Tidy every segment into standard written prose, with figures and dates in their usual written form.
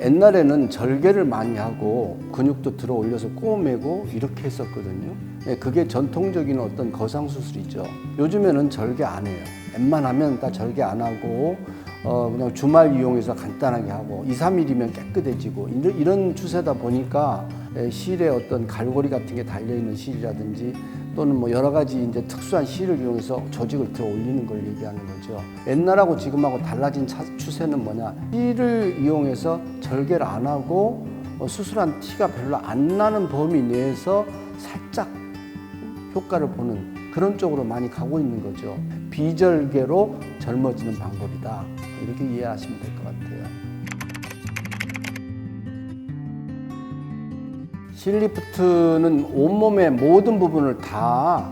옛날에는 절개를 많이 하고 근육도 들어 올려서 꼬매고 이렇게 했었거든요. 그게 전통적인 어떤 거상 수술이죠. 요즘에는 절개 안 해요. 웬만하면 다 절개 안 하고 그냥 주말 이용해서 간단하게 하고 2, 3일이면 깨끗해지고 이런 추세다 보니까 실에 어떤 갈고리 같은 게 달려있는 실이라든지 또는 뭐 여러 가지 이제 특수한 실을 이용해서 조직을 들어 올리는 걸 얘기하는 거죠. 옛날하고 지금하고 달라진 추세는 뭐냐? 실을 이용해서 절개를 안 하고 수술한 티가 별로 안 나는 범위 내에서 살짝 효과를 보는 그런 쪽으로 많이 가고 있는 거죠. 비절개로 젊어지는 방법이다. 이렇게 이해하시면 될 것 같아요. 실리프트는 온몸의 모든 부분을 다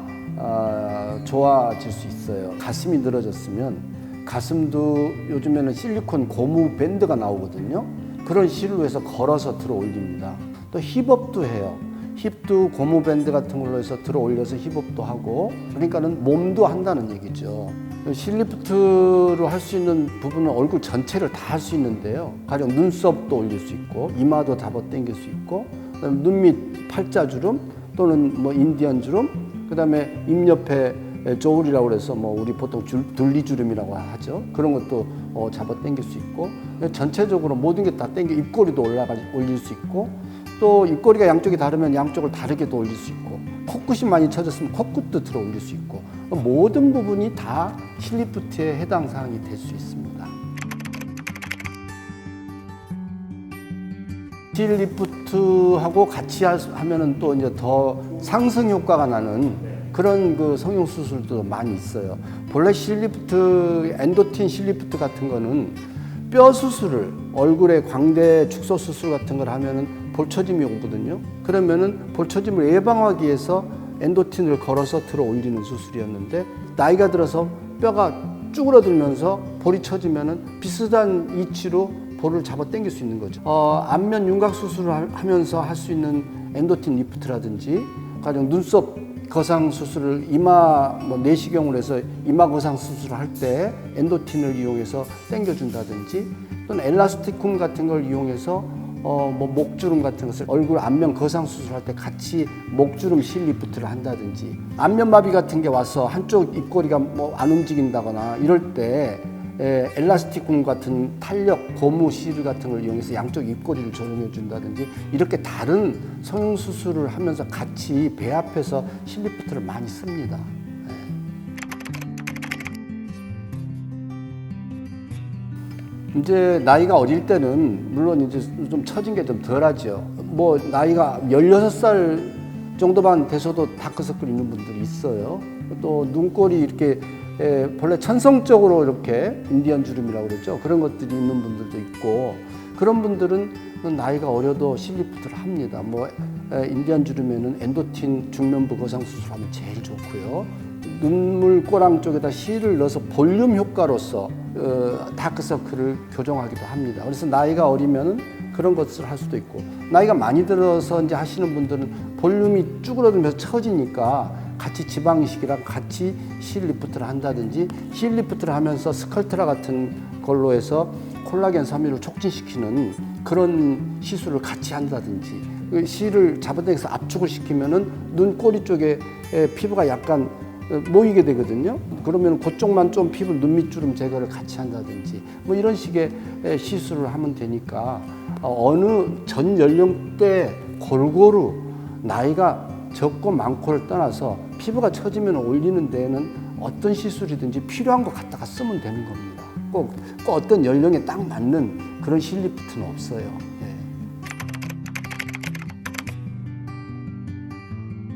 좋아질 수 있어요. 가슴이 늘어졌으면 가슴도 요즘에는 실리콘 고무 밴드가 나오거든요. 그런 실로 해서 걸어서 들어 올립니다. 또 힙업도 해요. 힙도 고무 밴드 같은 걸로 해서 들어 올려서 힙업도 하고, 그러니까는 몸도 한다는 얘기죠. 실리프트로 할 수 있는 부분은 얼굴 전체를 다 할 수 있는데요. 가령 눈썹도 올릴 수 있고, 이마도 잡아 당길 수 있고, 그다음에 눈 밑 팔자주름 또는 뭐 인디언 주름, 그다음에 입 옆에 저울이라고 해서 뭐 우리 보통 둘리주름이라고 하죠. 그런 것도 잡아 당길 수 있고, 전체적으로 모든 게 다 당겨 입꼬리도 올릴 수 있고, 또 입꼬리가 양쪽이 다르면 양쪽을 다르게도 올릴 수 있고, 코끝이 많이 처졌으면 코끝도 들어 올릴 수 있고, 모든 부분이 다 실리프트의 해당 사항이 될 수 있습니다. 실리프트하고 같이 하면은 또 이제 더 상승 효과가 나는 그런 그 성형 수술도 많이 있어요. 본래 실리프트, 엔도틴 실리프트 같은 거는 뼈 수술을, 얼굴에 광대 축소 수술 같은 걸 하면은 볼처짐이 오거든요. 그러면은 볼처짐을 예방하기 위해서 엔도틴을 걸어서 들어 올리는 수술이었는데, 나이가 들어서 뼈가 쭈그러들면서 볼이 처지면은 비슷한 위치로 볼을 잡아 당길 수 있는 거죠. 안면 윤곽 수술을 하면서 할 수 있는 엔도틴 리프트라든지, 가령 눈썹 거상 수술을 이마 내시경으로 해서 이마 거상 수술을 할 때 엔도틴을 이용해서 당겨준다든지, 또는 엘라스티쿰 같은 걸 이용해서 목주름 같은 것을 얼굴 안면 거상 수술할 때 같이 목주름 실리프트를 한다든지, 안면마비 같은 게 와서 한쪽 입꼬리가 안 움직인다거나 이럴 때 엘라스티쿰 같은 탄력 고무 실 같은 걸 이용해서 양쪽 입꼬리를 조정해 준다든지, 이렇게 다른 성형 수술을 하면서 같이 배합해서 실리프트를 많이 씁니다. 이제 나이가 어릴 때는 물론 이제 좀 처진 게 좀 덜하죠. 뭐 나이가 16살 정도만 돼서도 다크서클 있는 분들이 있어요. 또 눈꼬리 이렇게 본래 천성적으로 이렇게 인디언 주름이라고 그러죠. 그런 것들이 있는 분들도 있고, 그런 분들은 나이가 어려도 실리프트를 합니다. 인디언 주름에는 엔도틴 중면부 거상 수술하면 제일 좋고요. 눈물 꼬랑 쪽에다 실을 넣어서 볼륨 효과로서 다크서클을 교정하기도 합니다. 그래서 나이가 어리면은 그런 것을 할 수도 있고, 나이가 많이 들어서 이제 하시는 분들은 볼륨이 쭈그러들면서 처지니까 같이 지방 이식이랑 같이 실리프트를 한다든지, 실리프트를 하면서 스컬트라 같은 걸로 해서 콜라겐 섬유를 촉진시키는 그런 시술을 같이 한다든지, 실을 잡아당겨서 압축을 시키면은 눈꼬리 쪽에 피부가 약간 모이게 되거든요. 그러면 그쪽만 좀 피부 눈밑주름 제거를 같이 한다든지, 이런 식의 시술을 하면 되니까 어느 전 연령대 골고루 나이가 적고 많고를 떠나서 피부가 처지면 올리는 데에는 어떤 시술이든지 필요한 거 갖다가 쓰면 되는 겁니다. 꼭 어떤 연령에 딱 맞는 그런 실리프트는 없어요.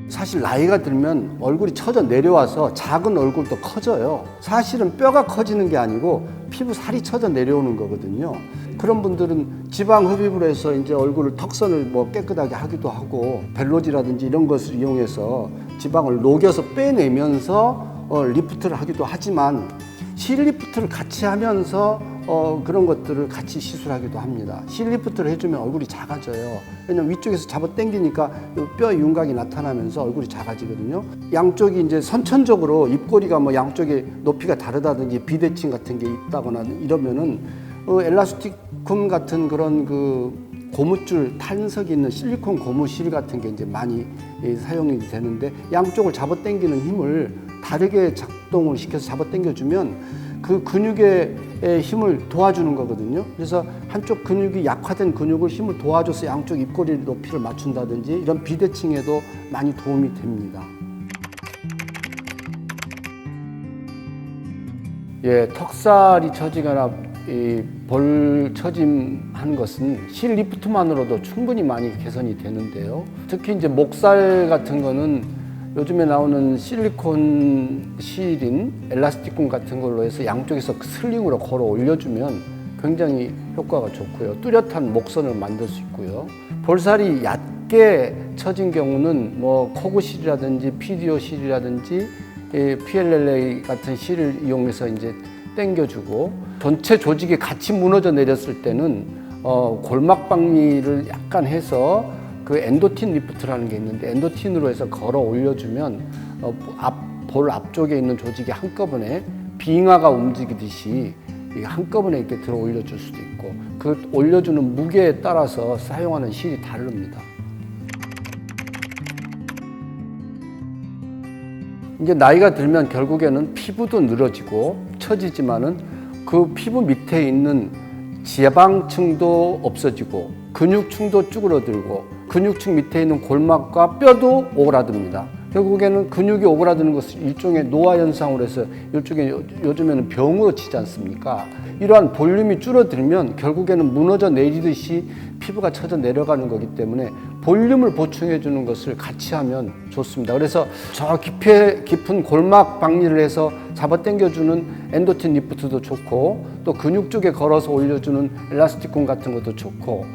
사실 나이가 들면 얼굴이 처져 내려와서 작은 얼굴도 커져요. 사실은 뼈가 커지는 게 아니고 피부 살이 처져 내려오는 거거든요. 그런 분들은 지방 흡입을 해서 이제 얼굴을 턱선을 깨끗하게 하기도 하고, 벨로지라든지 이런 것을 이용해서 지방을 녹여서 빼내면서 리프트를 하기도 하지만, 실리프트를 같이 하면서 그런 것들을 같이 시술하기도 합니다. 실리프트를 해주면 얼굴이 작아져요. 왜냐면 위쪽에서 잡아 당기니까 뼈 윤곽이 나타나면서 얼굴이 작아지거든요. 양쪽이 이제 선천적으로 입꼬리가 양쪽에 높이가 다르다든지 비대칭 같은 게 있다거나 이러면은 엘라스티쿰 같은 그런 그 고무줄 탄석이 있는 실리콘 고무실 같은 게 이제 많이 사용이 되는데, 양쪽을 잡아당기는 힘을 다르게 작동을 시켜서 잡아당겨주면 그 근육의 힘을 도와주는 거거든요. 그래서 한쪽 근육이 약화된 근육을 힘을 도와줘서 양쪽 입꼬리 높이를 맞춘다든지 이런 비대칭에도 많이 도움이 됩니다. 예, 턱살이 처지거나 볼 처짐한 것은 실 리프트만으로도 충분히 많이 개선이 되는데요. 특히 이제 목살 같은 거는 요즘에 나오는 실리콘 실인 엘라스티쿰 같은 걸로 해서 양쪽에서 슬링으로 걸어 올려주면 굉장히 효과가 좋고요. 뚜렷한 목선을 만들 수 있고요. 볼살이 얕게 처진 경우는 뭐 코그실이라든지 PDO 실이라든지 PLLA 같은 실을 이용해서 이제 당겨주고, 전체 조직이 같이 무너져 내렸을 때는 골막 박리를 약간 해서 그 엔도틴 리프트라는 게 있는데, 엔도틴으로 해서 걸어 올려주면 볼 앞쪽에 있는 조직이 한꺼번에 빙하가 움직이듯이 한꺼번에 이렇게 들어 올려줄 수도 있고, 그 올려주는 무게에 따라서 사용하는 실이 다릅니다. 이제 나이가 들면 결국에는 피부도 늘어지고 처지지만은 그 피부 밑에 있는 지방층도 없어지고 근육층도 쭈그러들고 근육층 밑에 있는 골막과 뼈도 오그라듭니다. 결국에는 근육이 오그라드는 것을 일종의 노화 현상으로 해서 일종의 요즘에는 병으로 치지 않습니까? 이러한 볼륨이 줄어들면 결국에는 무너져 내리듯이 피부가 처져 내려가는 거기 때문에 볼륨을 보충해 주는 것을 같이 하면 좋습니다. 그래서 저 깊은 골막 박리를 해서 잡아당겨 주는 엔도틴 리프트도 좋고, 또 근육 쪽에 걸어서 올려주는 엘라스티쿰 같은 것도 좋고,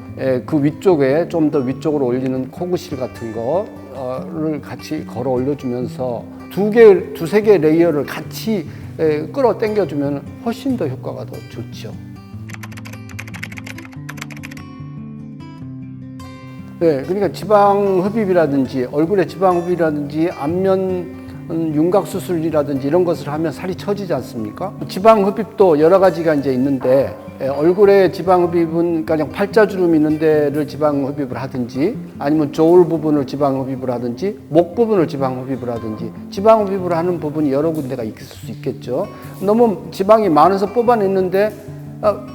그 위쪽에 좀 더 위쪽으로 올리는 코그실 같은 거를 같이 걸어 올려주면서 두세 개 레이어를 같이 끌어 당겨주면 훨씬 더 효과가 더 좋죠. 네, 그러니까 지방 흡입이라든지 얼굴의 지방 흡입이라든지 안면 윤곽 수술이라든지 이런 것을 하면 살이 처지지 않습니까? 지방 흡입도 여러 가지가 이제 있는데, 얼굴에 지방 흡입은 그냥 팔자주름 있는 데를 지방 흡입을 하든지, 아니면 저울 부분을 지방 흡입을 하든지, 목 부분을 지방 흡입을 하든지, 지방 흡입을 하는 부분이 여러 군데가 있을 수 있겠죠. 너무 지방이 많아서 뽑아냈는데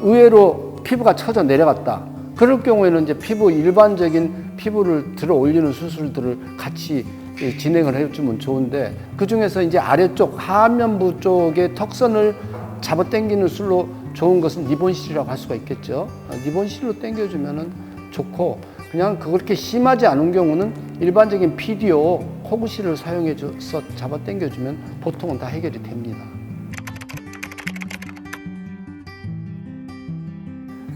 의외로 피부가 처져 내려갔다. 그럴 경우에는 이제 일반적인 피부를 들어 올리는 수술들을 같이 진행을 해주면 좋은데, 그 중에서 이제 아래쪽 하안면부 쪽의 턱선을 잡아 당기는 술로 좋은 것은 리본실이라고 할 수가 있겠죠. 리본실로 당겨주면은 좋고, 그냥 그렇게 심하지 않은 경우는 일반적인 PDO 코그실을 사용해서 잡아 당겨주면 보통은 다 해결이 됩니다.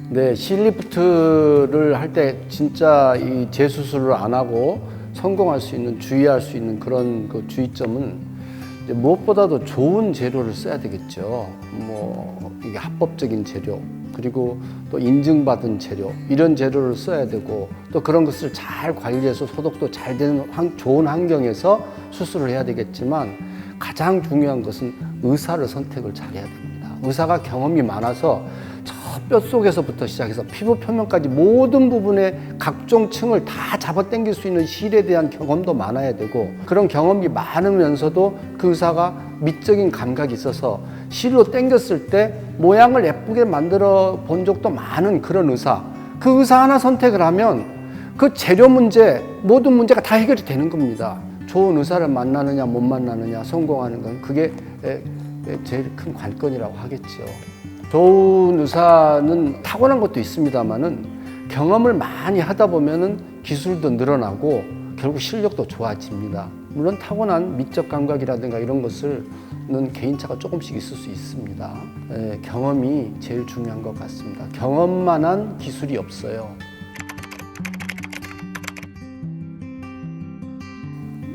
네, 실리프트를 할 때 진짜 이 재수술을 안 하고 성공할 수 있는, 주의할 수 있는 그런 그 주의점은 이제 무엇보다도 좋은 재료를 써야 되겠죠. 뭐 이게 합법적인 재료, 그리고 또 인증받은 재료, 이런 재료를 써야 되고, 또 그런 것을 잘 관리해서 소독도 잘 되는 좋은 환경에서 수술을 해야 되겠지만, 가장 중요한 것은 의사를 선택을 잘해야 됩니다. 의사가 경험이 많아서 저 뼛속에서부터 시작해서 피부 표면까지 모든 부분의 각종 층을 다 잡아당길 수 있는 실에 대한 경험도 많아야 되고, 그런 경험이 많으면서도 그 의사가 미적인 감각이 있어서 실로 당겼을 때 모양을 예쁘게 만들어 본 적도 많은 그런 의사, 그 의사 하나 선택을 하면 그 재료 문제, 모든 문제가 다 해결이 되는 겁니다. 좋은 의사를 만나느냐 못 만나느냐, 성공하는 건 그게 제일 큰 관건이라고 하겠죠. 좋은 의사는 타고난 것도 있습니다만은 경험을 많이 하다 보면은 기술도 늘어나고 결국 실력도 좋아집니다. 물론 타고난 미적 감각이라든가 이런 것은 개인차가 조금씩 있을 수 있습니다. 경험이 제일 중요한 것 같습니다. 경험만한 기술이 없어요.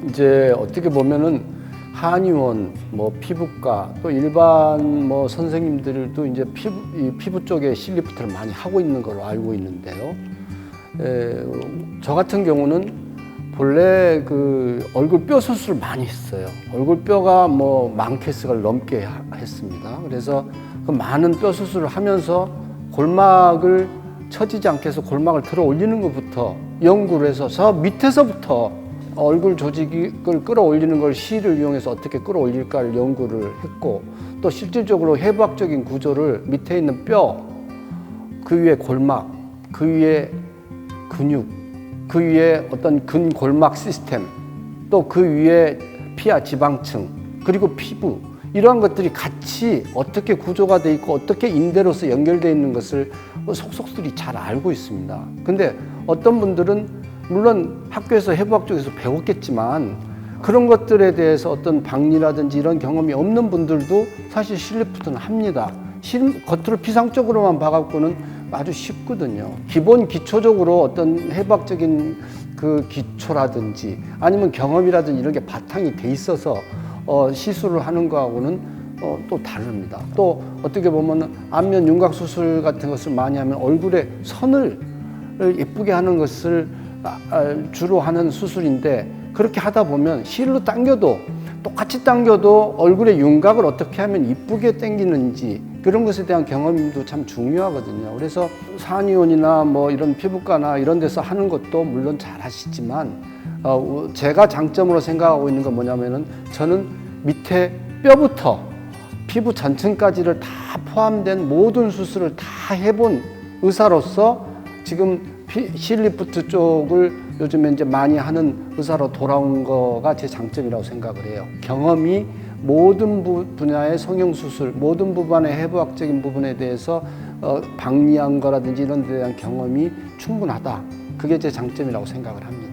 이제 어떻게 보면은 한의원, 피부과, 또 일반 선생님들도 이제 피부 쪽에 실리프트를 많이 하고 있는 걸로 알고 있는데요. 저 같은 경우는 본래 그 얼굴 뼈 수술을 많이 했어요. 얼굴 뼈가 많게스가 넘게 했습니다. 그래서 그 많은 뼈 수술을 하면서 골막을 처지지 않게 해서 골막을 들어 올리는 것부터 연구를 해서 저 밑에서부터 얼굴 조직을 끌어올리는 걸 실을 이용해서 어떻게 끌어올릴까를 연구를 했고, 또 실질적으로 해부학적인 구조를 밑에 있는 뼈, 그 위에 골막, 그 위에 근육, 그 위에 어떤 근골막 시스템, 또 그 위에 피하 지방층, 그리고 피부, 이러한 것들이 같이 어떻게 구조가 돼 있고 어떻게 인대로서 연결되어 있는 것을 속속들이 잘 알고 있습니다. 근데 어떤 분들은 물론 학교에서 해부학 쪽에서 배웠겠지만 그런 것들에 대해서 어떤 박리라든지 이런 경험이 없는 분들도 사실 실리프트는 합니다. 겉으로 피상적으로만 봐갖고는 아주 쉽거든요. 기본 기초적으로 어떤 해부학적인 그 기초라든지 아니면 경험이라든지 이런 게 바탕이 돼 있어서 시술을 하는 거하고는 또 다릅니다. 또 어떻게 보면 안면 윤곽 수술 같은 것을 많이 하면 얼굴에 선을 예쁘게 하는 것을 주로 하는 수술인데, 그렇게 하다 보면 실로 당겨도 똑같이 당겨도 얼굴의 윤곽을 어떻게 하면 이쁘게 당기는지 그런 것에 대한 경험도 참 중요하거든요. 그래서 산의원이나 뭐 이런 피부과나 이런 데서 하는 것도 물론 잘 하시지만 제가 장점으로 생각하고 있는 건 뭐냐면은, 저는 밑에 뼈부터 피부 전층까지를 다 포함된 모든 수술을 다 해본 의사로서 지금 실리프트 쪽을 요즘에 이제 많이 하는 의사로 돌아온 거가 제 장점이라고 생각을 해요. 경험이 모든 분야의 성형수술, 모든 부분의 해부학적인 부분에 대해서 박리한 거라든지 이런 데 대한 경험이 충분하다. 그게 제 장점이라고 생각을 합니다.